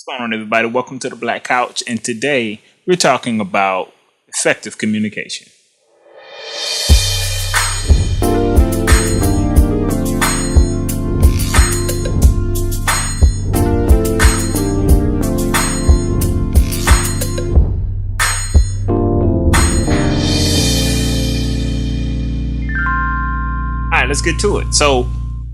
Going on, everybody? Welcome to the Black Couch, and today we're talking about effective communication. All right, let's get to it. So,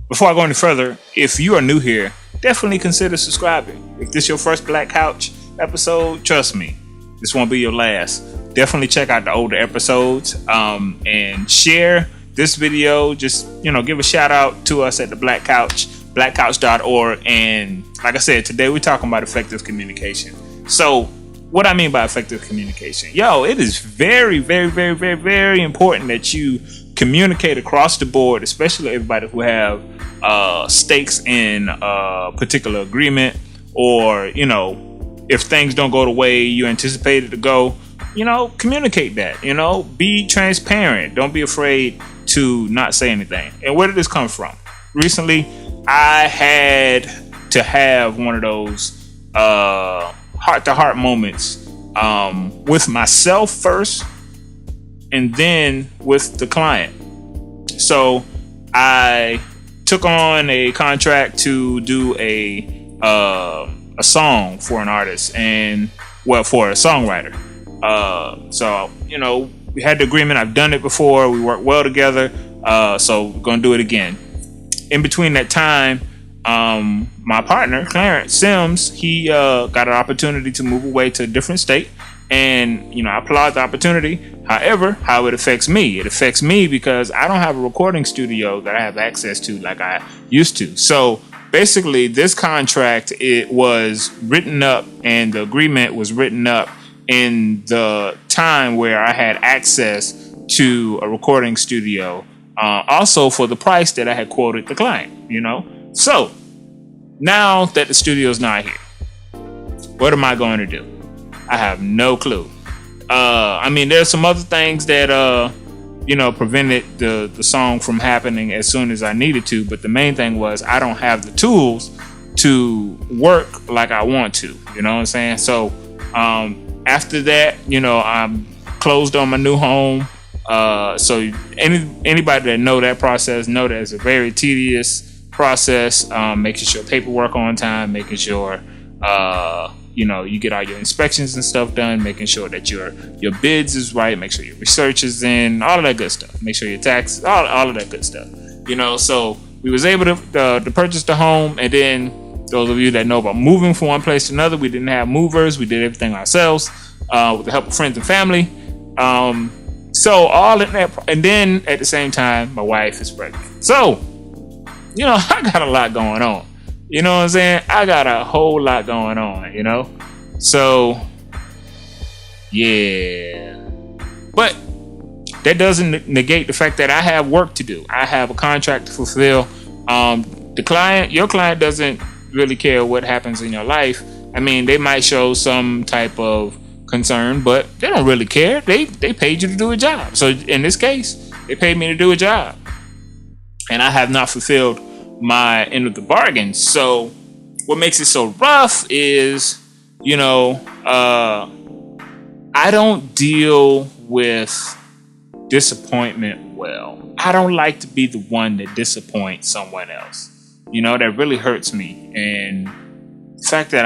before I go any further, if you are new here, definitely consider subscribing. If this is your first Black Couch episode, trust me, this won't be your last. Definitely check out the older episodes and share this video. Just, give a shout out to us at the Black Couch, blackcouch.org. And like I said, today we're talking about effective communication. So what I mean by effective communication, it is very, very, very, very, very important that you communicate across the board, especially everybody who have stakes in a particular agreement, or if things don't go the way you anticipated to go, communicate that. Be transparent. Don't be afraid to not say anything. And where did this come from? Recently, I had to have one of those heart-to-heart moments with myself first, and then with the client. So I took on a contract to do a song for an artist, for a songwriter. So we had the agreement. I've done it before. We worked well together. So we're gonna do it again. In between that time, my partner Clarence Sims, he got an opportunity to move away to a different state, and I applaud the opportunity. However, how it affects me because I don't have a recording studio that I have access to like I used to. So basically, this contract, it was written up, and the agreement was written up in the time where I had access to a recording studio, also for the price that I had quoted the client. So now that the studio's not here, what am I going to do? I have no clue. There's some other things that prevented the song from happening as soon as I needed to, but the main thing was I don't have the tools to work like I want to. You know what I'm saying? So after that, I'm closed on my new home. So anybody that know that process know that it's a very tedious process. Making sure paperwork on time, making sure you get all your inspections and stuff done, making sure that your bids is right, make sure your research is in, all of that good stuff, make sure your taxes, all of that good stuff. So we was able to purchase the home, and then those of you that know about moving from one place to another, we didn't have movers, we did everything ourselves with the help of friends and family. So all in that, and then at the same time, my wife is pregnant. So I got a lot going on. You know what I'm saying? I got a whole lot going on, So, yeah. But that doesn't negate the fact that I have work to do. I have a contract to fulfill. Your client doesn't really care what happens in your life. They might show some type of concern, but they don't really care. They paid you to do a job. So in this case, they paid me to do a job. And I have not fulfilled my end of the bargain. So what makes it so rough is, I don't deal with disappointment well. I don't like to be the one that disappoints someone else. That really hurts me. And the fact that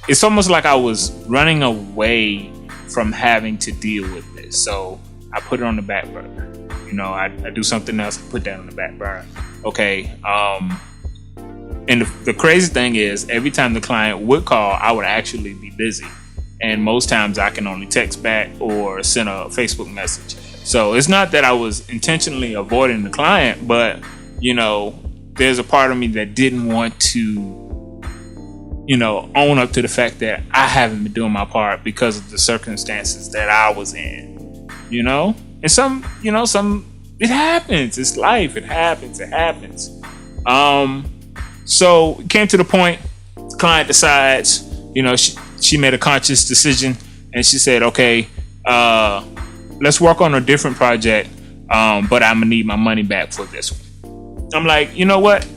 it's almost like I was running away from having to deal with this. So I put it on the back burner. I do something else, I put that on the back burner. Okay. And the crazy thing is, every time the client would call, I would actually be busy. And most times I can only text back or send a Facebook message. So it's not that I was intentionally avoiding the client, but, there's a part of me that didn't want to, own up to the fact that I haven't been doing my part because of the circumstances that I was in, And some, it happens. It's life. It happens. So it came to the point, the client decides, she made a conscious decision, and she said, okay, let's work on a different project, but I'm gonna need my money back for this one. I'm like, you know what?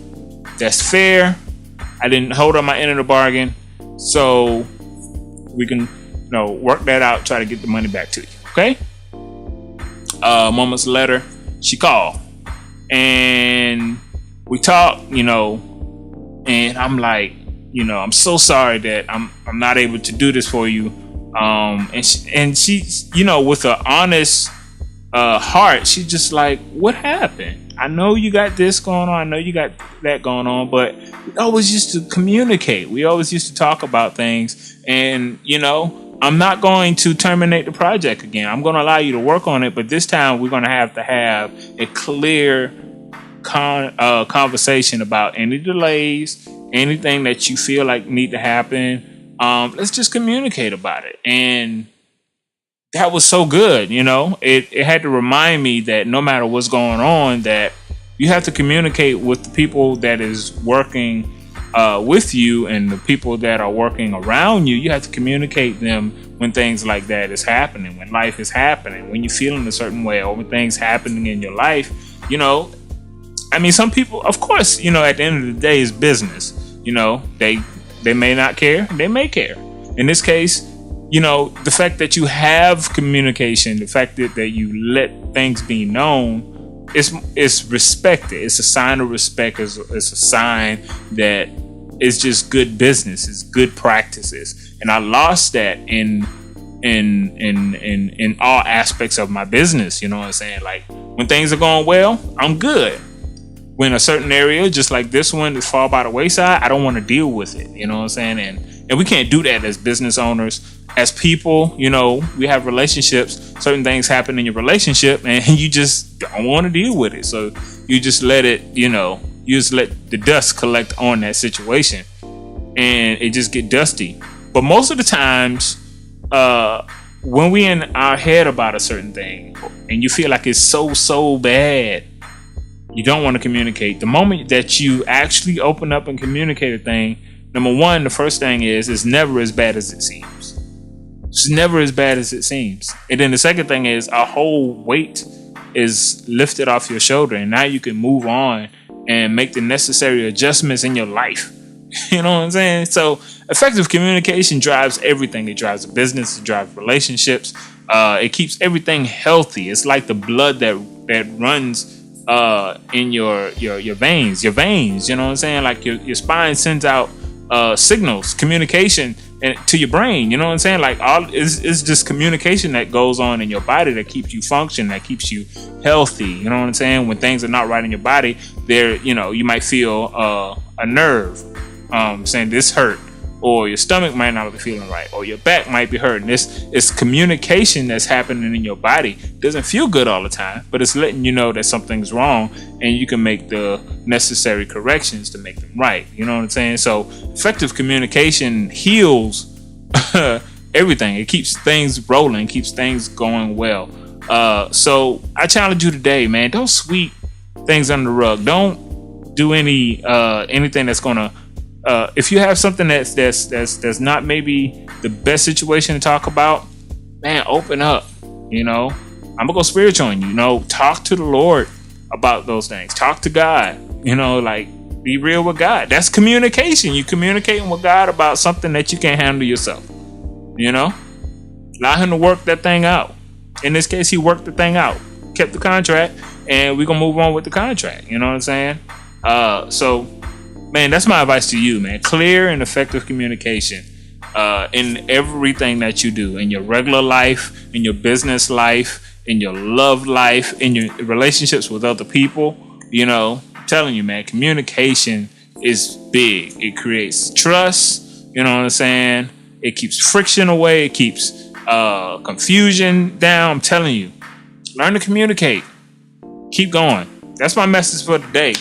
That's fair. I didn't hold on my end of the bargain, so we can, work that out. Try to get the money back to you. Okay. Moments later, she called and we talked. And I'm like, I'm so sorry that I'm not able to do this for you. And she, with an honest heart, she's just like, what happened? I know you got this going on. I know you got that going on, but we always used to communicate. We always used to talk about things. And, I'm not going to terminate the project again. I'm going to allow you to work on it. But this time we're going to have a clear conversation about any delays, anything that you feel like need to happen. Let's just communicate about it. And that was so good. It had to remind me that no matter what's going on, that you have to communicate with the people that is working with you and the people that are working around you. You have to communicate them when things like that is happening, when life is happening, when you're feeling a certain way, or when things happening in your life. Some people, of course, at the end of the day, is business. They may not care, they may care. In this case, the fact that you have communication, the fact that you let things be known, it's respected. It's a sign of respect. It's a sign that it's just good business. It's good practices. And I lost that in all aspects of my business. You know what I'm saying? Like, when things are going well, I'm good. When a certain area, just like this one, is fall by the wayside, I don't want to deal with it. You know what I'm saying? And we can't do that as business owners. As people, we have relationships. Certain things happen in your relationship and you just don't want to deal with it. So you just let it, you just let the dust collect on that situation and it just get dusty. But most of the times, when we in our head about a certain thing and you feel like it's so bad, you don't want to communicate. The moment that you actually open up and communicate a thing, number one, the first thing is, it's never as bad as it seems. It's never as bad as it seems. And then the second thing is, a whole weight is lifted off your shoulder, and now you can move on and make the necessary adjustments in your life. You know what I'm saying? So effective communication drives everything. It drives a business, it drives relationships, it keeps everything healthy. It's like the blood that runs in your veins. You know what I'm saying? Like your spine sends out signals, communication to your brain. You know what I'm saying? Like, it's just communication that goes on in your body that keeps you functioning, that keeps you healthy. You know what I'm saying? When things are not right in your body, you might feel a nerve saying this hurt, or your stomach might not be feeling right, or your back might be hurting. It's communication that's happening in your body. It doesn't feel good all the time, but it's letting you know that something's wrong and you can make the necessary corrections to make them right. You know what I'm saying? So effective communication heals everything. It keeps things rolling, keeps things going well. So I challenge you today, man, don't sweep things under the rug. Don't do anything that's gonna if you have something that's not maybe the best situation to talk about, man, open up. I'm gonna go spiritual on you. Talk to the Lord about those things. Talk to God. Like, be real with God. That's communication. You communicating with God about something that you can't handle yourself. Allow him to work that thing out. In this case, he worked the thing out, kept the contract, and we're gonna move on with the contract. You know what I'm saying? So, man, that's my advice to you, man. Clear and effective communication in everything that you do, in your regular life, in your business life, in your love life, in your relationships with other people. I'm telling you, man, communication is big. It creates trust. You know what I'm saying? It keeps friction away. It keeps confusion down. I'm telling you, learn to communicate. Keep going. That's my message for today.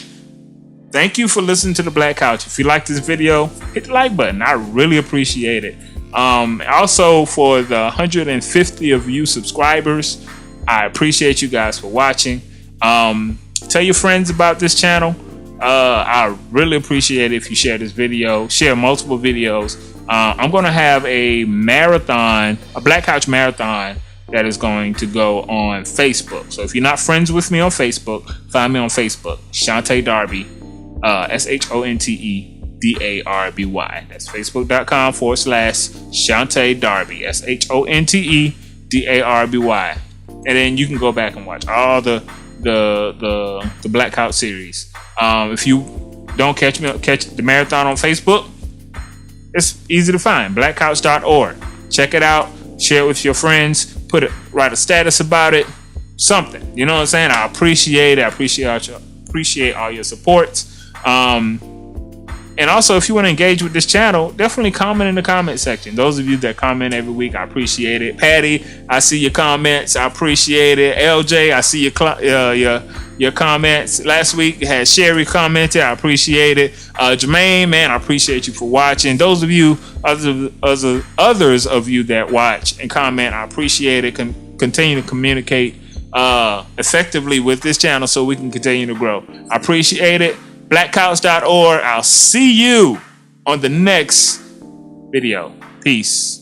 Thank you for listening to the Black Couch. If you like this video, hit the like button. I really appreciate it. Also, for the 150 of you subscribers, I appreciate you guys for watching. Tell your friends about this channel. I really appreciate it if you share this video, share multiple videos. I'm going to have a marathon, a Black Couch marathon, that is going to go on Facebook. So if you're not friends with me on Facebook, find me on Facebook, Shante Darby, SHONTE DARBY. That's facebook.com/Shante Darby. SHONTE DARBY. And then you can go back and watch all the BlackCouch series. If you don't catch the marathon on Facebook, it's easy to find. BlackCouch.org. Check it out. Share it with your friends. Write a status about it. Something. You know what I'm saying? I appreciate it. I appreciate all your support. And also, if you want to engage with this channel, definitely comment in the comment section. Those of you that comment every week, I appreciate it. Patty, I see your comments. I appreciate it. LJ, I see your comments. Last week, had Sherry commented. I appreciate it. Jermaine, man, I appreciate you for watching. Those of you, others of you that watch and comment, I appreciate it. Continue to communicate effectively with this channel so we can continue to grow. I appreciate it. BlackCouch.org. I'll see you on the next video. Peace.